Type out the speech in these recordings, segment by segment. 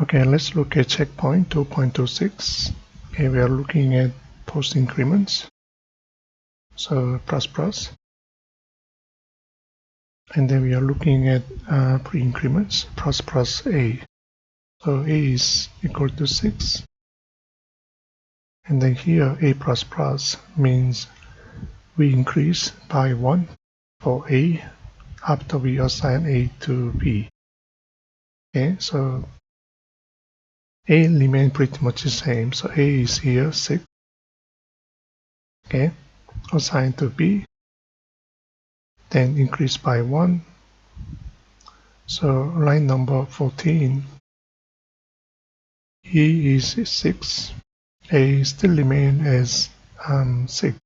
Okay, let's look at checkpoint 2.26. Okay, we are looking at post increments. So plus, and then we are looking at pre-increments plus a. So a is equal to 6, and then here a plus means we increase by 1 for a after we assign a to b. Okay, so a remains pretty much the same. So a is here 6. Okay, assigned to b, then increase by 1. So line number 14, e is 6, a still remain as 6.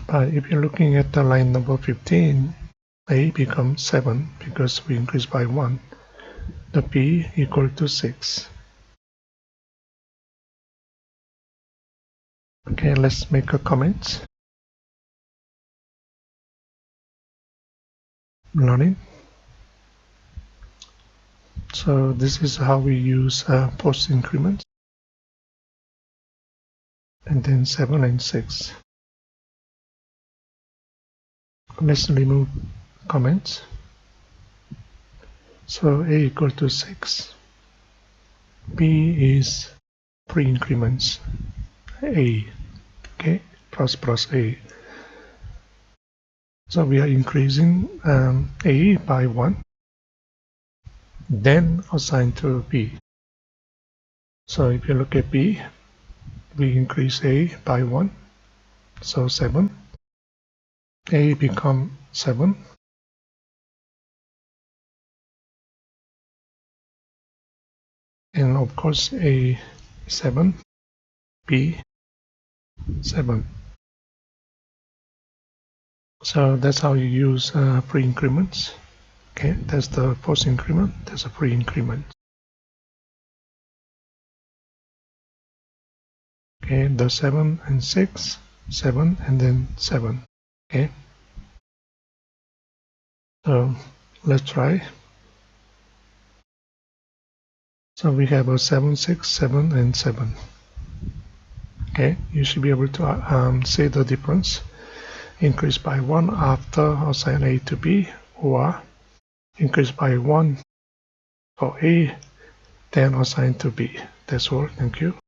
But if you're looking at the line number 15, a becomes 7 because we increase by 1. The b equal to 6. Okay, let's make a comment. Learning. So this is how we use post increments, and then 7 and 6. Let's remove comments. So a equal to 6. B is pre-increments a. Okay, plus a. So we are increasing a by 1, then assign to b. So if you look at b, we increase a by 1, so 7. A become 7. And of course a 7, b 7. So that's how you use pre-increments. Okay, that's the post increment, that's a pre-increment. Okay, the 7 and 6, 7 and then 7. Okay, so let's try. So we have a 7, 6, 7 and 7. Okay, you should be able to see the difference. Increase by 1 after assign a to b, or increase by 1 for a, then assign to b. That's all. Thank you.